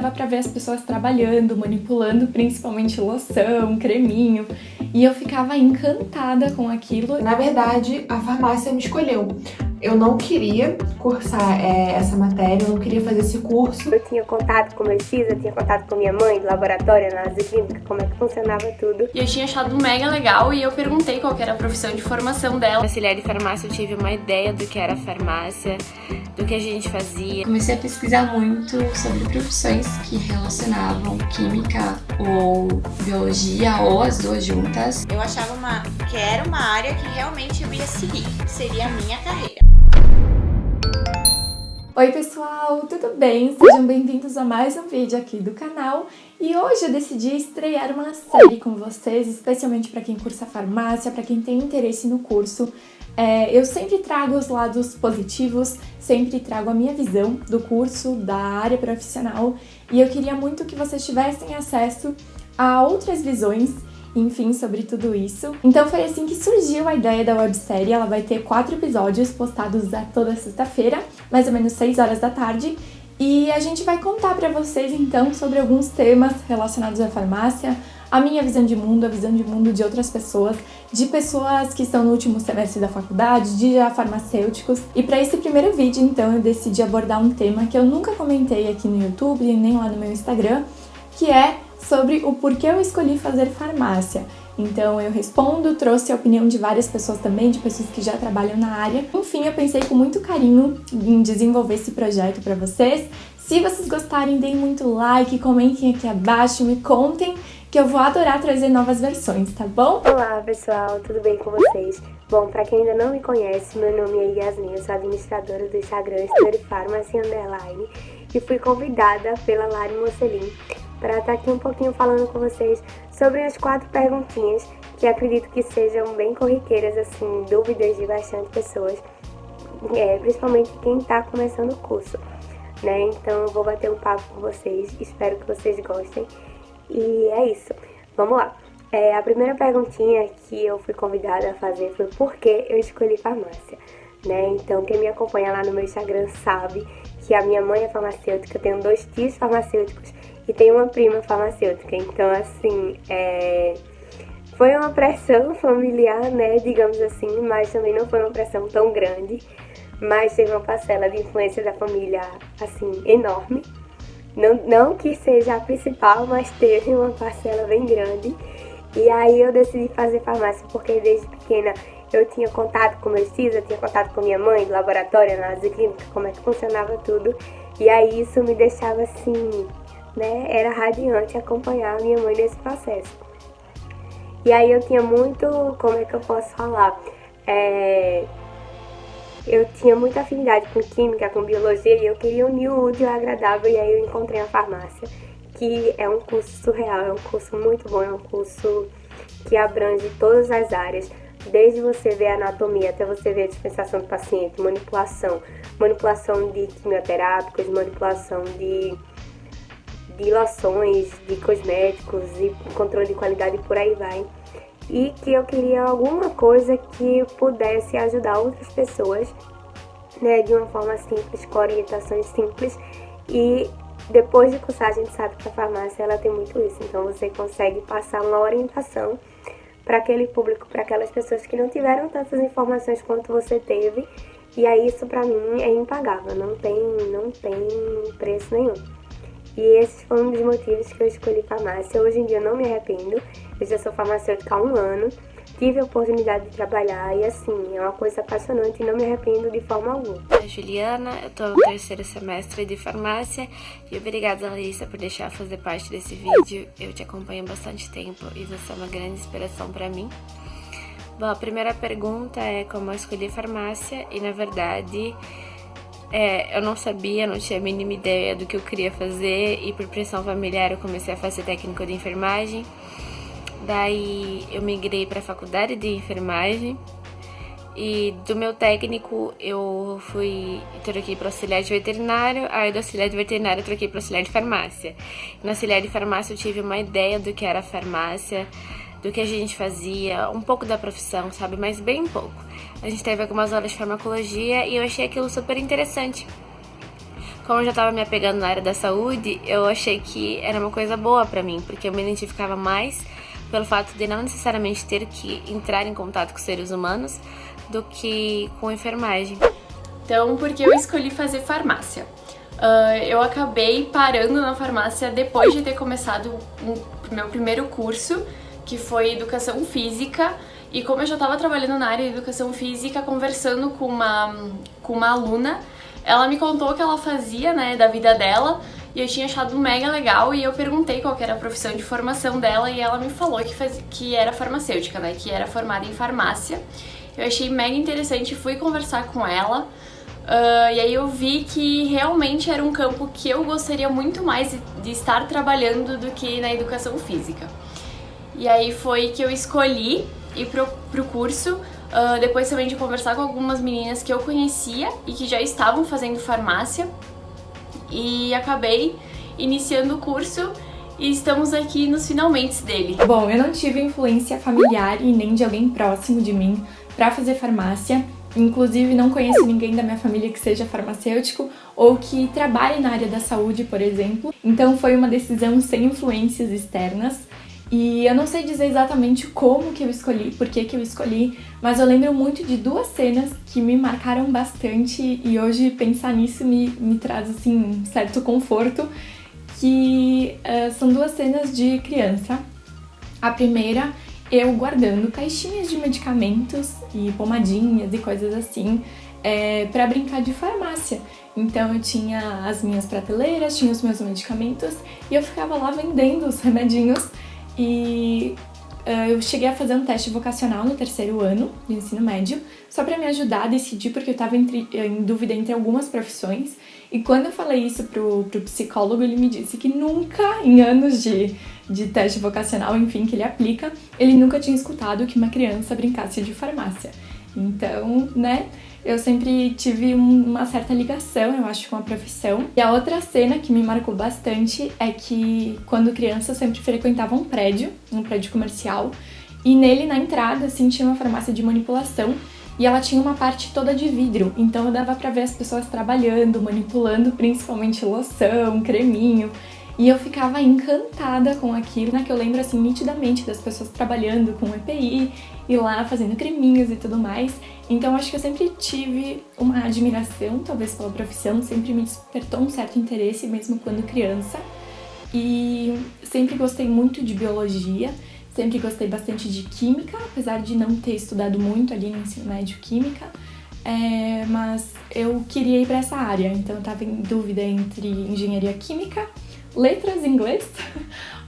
dava pra ver as pessoas trabalhando, manipulando principalmente loção, creminho, e eu ficava encantada com aquilo. Na verdade, a farmácia me escolheu. Eu não queria cursar essa matéria, eu não queria fazer esse curso. Eu tinha contato com meus tios, eu tinha contato com minha mãe do laboratório, análise clínica, como é que funcionava tudo. E eu tinha achado mega legal e eu perguntei qual que era a profissão de formação dela. Auxiliar de farmácia, eu tive uma ideia do que era farmácia, do que a gente fazia. Comecei a pesquisar muito sobre profissões que relacionavam química ou biologia, ou as duas juntas. Eu achava que era uma área que realmente eu ia seguir, seria a minha carreira. Oi pessoal, tudo bem? Sejam bem-vindos a mais um vídeo aqui do canal. E hoje eu decidi estrear uma série com vocês, especialmente para quem cursa farmácia, para quem tem interesse no curso. Eu sempre trago os lados positivos, sempre trago a minha visão do curso, da área profissional, e eu queria muito que vocês tivessem acesso a outras visões, enfim, sobre tudo isso. Então foi assim que surgiu a ideia da websérie. Ela vai ter 4 episódios postados toda sexta-feira, mais ou menos 6 horas da tarde, e a gente vai contar pra vocês então sobre alguns temas relacionados à farmácia, a minha visão de mundo, a visão de mundo de outras pessoas, de pessoas que estão no último semestre da faculdade, de farmacêuticos. E para esse primeiro vídeo, então, eu decidi abordar um tema que eu nunca comentei aqui no YouTube, nem lá no meu Instagram, que é sobre o porquê eu escolhi fazer farmácia. Então eu respondo, trouxe a opinião de várias pessoas também, de pessoas que já trabalham na área. Enfim, eu pensei com muito carinho em desenvolver esse projeto para vocês. Se vocês gostarem, deem muito like, comentem aqui abaixo, me contem, que eu vou adorar trazer novas versões, tá bom? Olá pessoal, tudo bem com vocês? Bom, pra quem ainda não me conhece, meu nome é Yasmin, eu sou administradora do Instagram Pharmacy Underline e fui convidada pela Lari Mocelin para estar aqui um pouquinho falando com vocês sobre as 4 perguntinhas que acredito que sejam bem corriqueiras, assim, dúvidas de bastante pessoas, principalmente quem está começando o curso, né? Então eu vou bater um papo com vocês, espero que vocês gostem e é isso, vamos lá. A primeira perguntinha que eu fui convidada a fazer foi por que eu escolhi farmácia, né? Então quem me acompanha lá no meu Instagram sabe que a minha mãe é farmacêutica, eu tenho 2 tios farmacêuticos e tenho uma prima farmacêutica, então assim, foi uma pressão familiar, né, digamos assim, mas também não foi uma pressão tão grande, mas teve uma parcela de influência da família, assim, enorme, não que seja a principal, mas teve uma parcela bem grande, e aí eu decidi fazer farmácia porque desde pequena eu tinha contato com meus tios, eu tinha contato com minha mãe do laboratório, análise clínica, como é que funcionava tudo, e aí isso me deixava assim, né, era radiante acompanhar a minha mãe nesse processo. E aí eu tinha muito, como é que eu posso falar, eu tinha muita afinidade com química, com biologia, e eu queria unir o útil ao agradável, e aí eu encontrei a farmácia, que é um curso surreal, é um curso muito bom, é um curso que abrange todas as áreas, desde você ver a anatomia até você ver a dispensação do paciente, manipulação de quimioterápicos, manipulação de loções, de cosméticos e controle de qualidade e por aí vai. E que eu queria alguma coisa que pudesse ajudar outras pessoas, né, de uma forma simples, com orientações simples. E depois de cursar, a gente sabe que a farmácia ela tem muito isso. Então você consegue passar uma orientação para aquele público, para aquelas pessoas que não tiveram tantas informações quanto você teve. E aí isso para mim é impagável, não tem preço nenhum. E esse foi um dos motivos que eu escolhi farmácia. Hoje em dia eu não me arrependo, eu já sou farmacêutica há 1 ano, tive a oportunidade de trabalhar e assim, é uma coisa apaixonante e não me arrependo de forma alguma. Eu sou Juliana, eu tô no 3º semestre de farmácia e obrigada, Larissa, por deixar fazer parte desse vídeo. Eu te acompanho há bastante tempo e você é uma grande inspiração pra mim. Bom, a primeira pergunta é como eu escolhi farmácia e na verdade eu não sabia, não tinha a mínima ideia do que eu queria fazer e por pressão familiar eu comecei a fazer técnico de enfermagem. Daí eu migrei para a faculdade de enfermagem e do meu técnico eu troquei para auxiliar de veterinário, aí do auxiliar de veterinário eu troquei para auxiliar de farmácia. No auxiliar de farmácia eu tive uma ideia do que era farmácia, do que a gente fazia, um pouco da profissão, sabe, mas bem pouco. A gente teve algumas aulas de farmacologia e eu achei aquilo super interessante. Como eu já estava me apegando na área da saúde, eu achei que era uma coisa boa para mim, porque eu me identificava mais pelo fato de não necessariamente ter que entrar em contato com seres humanos do que com enfermagem. Então, por que eu escolhi fazer farmácia? Eu acabei parando na farmácia depois de ter começado o meu primeiro curso, que foi Educação Física, e como eu já estava trabalhando na área de Educação Física, conversando com uma aluna, ela me contou o que ela fazia, né, da vida dela, e eu tinha achado mega legal, e eu perguntei qual que era a profissão de formação dela, e ela me falou que era farmacêutica, né, que era formada em farmácia. Eu achei mega interessante, fui conversar com ela, e aí eu vi que realmente era um campo que eu gostaria muito mais de estar trabalhando do que na educação física. E aí foi que eu escolhi ir pro curso, depois também de conversar com algumas meninas que eu conhecia e que já estavam fazendo farmácia, e acabei iniciando o curso e estamos aqui nos finalmente dele. Bom, eu não tive influência familiar e nem de alguém próximo de mim para fazer farmácia. Inclusive, não conheço ninguém da minha família que seja farmacêutico ou que trabalhe na área da saúde, por exemplo. Então, foi uma decisão sem influências externas. E eu não sei dizer exatamente como que eu escolhi, por que eu escolhi, mas eu lembro muito de duas cenas que me marcaram bastante e hoje pensar nisso me traz, assim, um certo conforto, que são duas cenas de criança. A primeira, eu guardando caixinhas de medicamentos e pomadinhas e coisas assim para brincar de farmácia. Então eu tinha as minhas prateleiras, tinha os meus medicamentos e eu ficava lá vendendo os remedinhos. E eu cheguei a fazer um teste vocacional no terceiro ano do ensino médio, só para me ajudar a decidir, porque eu estava em dúvida entre algumas profissões. E quando eu falei isso pro psicólogo, ele me disse que nunca, em anos de teste vocacional, enfim, que ele aplica, ele nunca tinha escutado que uma criança brincasse de farmácia. Então, né, eu sempre tive uma certa ligação, eu acho, com a profissão. E a outra cena que me marcou bastante é que, quando criança, eu sempre frequentava um prédio comercial, e nele, na entrada, assim, tinha uma farmácia de manipulação, e ela tinha uma parte toda de vidro, então dava pra ver as pessoas trabalhando, manipulando, principalmente loção, creminho, e eu ficava encantada com aquilo, né, que eu lembro, assim, nitidamente das pessoas trabalhando com EPI, e lá fazendo creminhos e tudo mais. Então acho que eu sempre tive uma admiração, talvez pela profissão, sempre me despertou um certo interesse, mesmo quando criança. E sempre gostei muito de biologia, sempre gostei bastante de química, apesar de não ter estudado muito ali no ensino médio química, mas eu queria ir para essa área, então eu estava em dúvida entre engenharia química, letras em inglês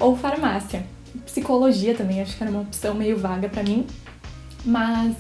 ou farmácia. Psicologia também, acho que era uma opção meio vaga para mim, mas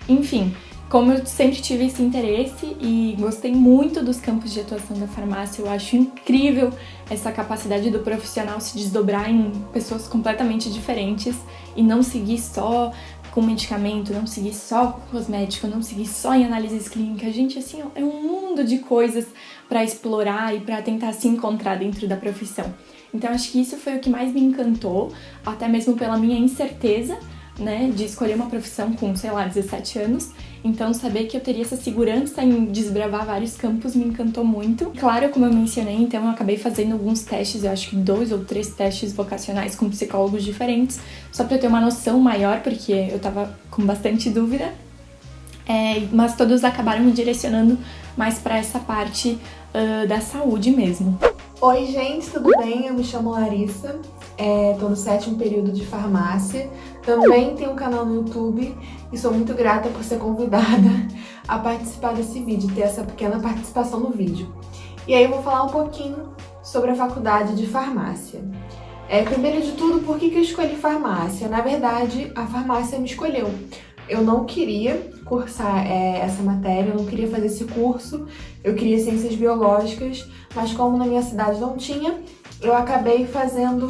enfim, como eu sempre tive esse interesse e gostei muito dos campos de atuação da farmácia, eu acho incrível essa capacidade do profissional se desdobrar em pessoas completamente diferentes e não seguir só com medicamento, não seguir só com cosmético, não seguir só em análises clínicas. Gente, assim, é um mundo de coisas para explorar e para tentar se encontrar dentro da profissão. Então, acho que isso foi o que mais me encantou, até mesmo pela minha incerteza, né, de escolher uma profissão com, 17 anos. Então, saber que eu teria essa segurança em desbravar vários campos me encantou muito. Claro, como eu mencionei, então eu acabei fazendo alguns testes, eu acho que 2 ou 3 testes vocacionais com psicólogos diferentes, só para eu ter uma noção maior, porque eu tava com bastante dúvida. Mas todos acabaram me direcionando mais para essa parte da saúde mesmo. Oi, gente, tudo bem? Eu me chamo Larissa, tô no 7º período de farmácia. Também tenho um canal no YouTube e sou muito grata por ser convidada a participar desse vídeo, ter essa pequena participação no vídeo. E aí eu vou falar um pouquinho sobre a faculdade de farmácia. Primeiro de tudo, por que eu escolhi farmácia? Na verdade, a farmácia me escolheu. Eu não queria cursar essa matéria, eu não queria fazer esse curso, eu queria ciências biológicas, mas como na minha cidade não tinha, eu acabei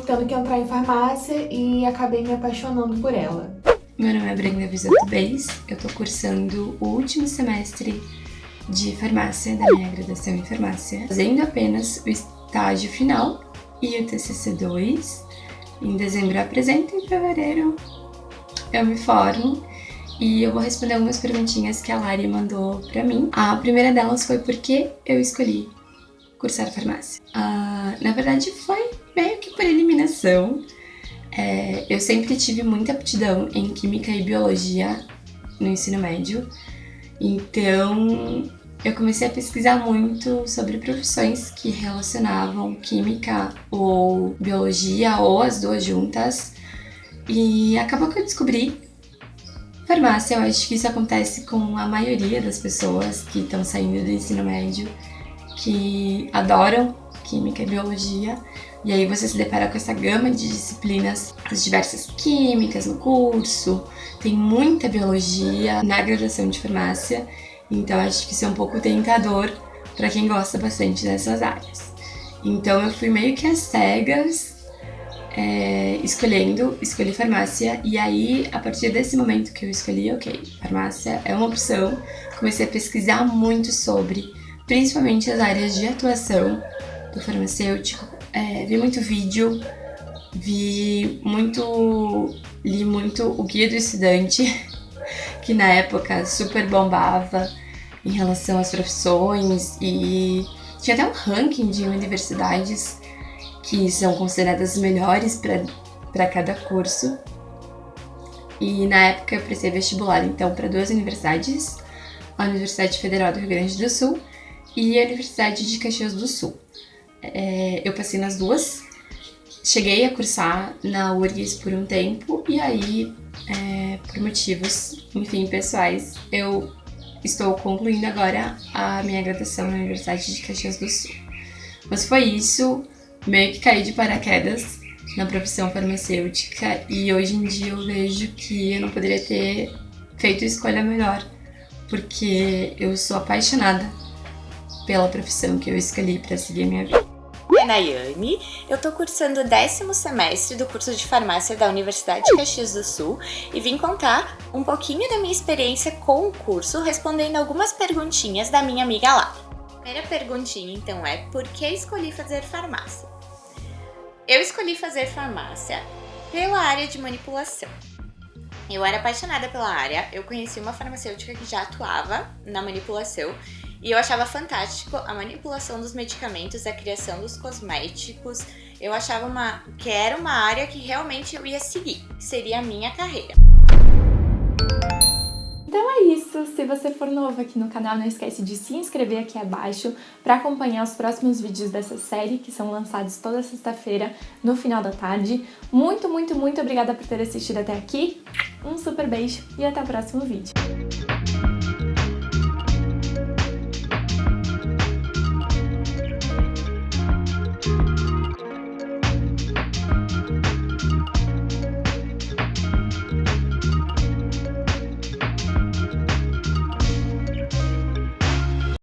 tendo que entrar em farmácia e acabei me apaixonando por ela. Meu nome é Brenda Visoto Beis, eu tô cursando o último semestre de farmácia da minha graduação em farmácia, fazendo apenas o estágio final e o TCC2. Em dezembro eu apresento, em fevereiro eu me formo. E eu vou responder algumas perguntinhas que a Lari mandou pra mim. A primeira delas foi por que eu escolhi cursar farmácia? Na verdade, foi meio que por eliminação. Eu sempre tive muita aptidão em química e biologia no ensino médio, então eu comecei a pesquisar muito sobre profissões que relacionavam química ou biologia, ou as duas juntas, e acabou que eu descobri farmácia. Eu acho que isso acontece com a maioria das pessoas que estão saindo do ensino médio, que adoram química e biologia, e aí você se depara com essa gama de disciplinas, as diversas químicas no curso, tem muita biologia na graduação de farmácia, então acho que isso é um pouco tentador para quem gosta bastante dessas áreas. Então eu fui meio que às cegas, escolhi farmácia, e aí a partir desse momento que eu escolhi, ok, farmácia é uma opção, comecei a pesquisar muito sobre, principalmente as áreas de atuação do farmacêutico, vi muito vídeo, li muito o Guia do Estudante, que na época super bombava em relação às profissões, e tinha até um ranking de universidades que são consideradas melhores para cada curso. E na época eu prestei vestibular então para 2 universidades, a Universidade Federal do Rio Grande do Sul e a Universidade de Caxias do Sul. Eu passei nas duas, cheguei a cursar na URGS por um tempo, e aí, por motivos, enfim, pessoais, eu estou concluindo agora a minha graduação na Universidade de Caxias do Sul. Mas foi isso, meio que caí de paraquedas na profissão farmacêutica, e hoje em dia eu vejo que eu não poderia ter feito escolha melhor, porque eu sou apaixonada pela profissão que eu escolhi para seguir a minha vida. É Nayane, eu tô cursando o 10º semestre do curso de farmácia da Universidade de Caxias do Sul e vim contar um pouquinho da minha experiência com o curso, respondendo algumas perguntinhas da minha amiga lá. A primeira perguntinha então é: por que escolhi fazer farmácia? Eu escolhi fazer farmácia pela área de manipulação. Eu era apaixonada pela área, eu conheci uma farmacêutica que já atuava na manipulação, e eu achava fantástico a manipulação dos medicamentos, a criação dos cosméticos. Eu achava que era uma área que realmente eu ia seguir, seria a minha carreira. Então é isso, se você for novo aqui no canal, não esquece de se inscrever aqui abaixo para acompanhar os próximos vídeos dessa série, que são lançados toda sexta-feira no final da tarde. Muito, muito, muito obrigada por ter assistido até aqui, um super beijo e até o próximo vídeo.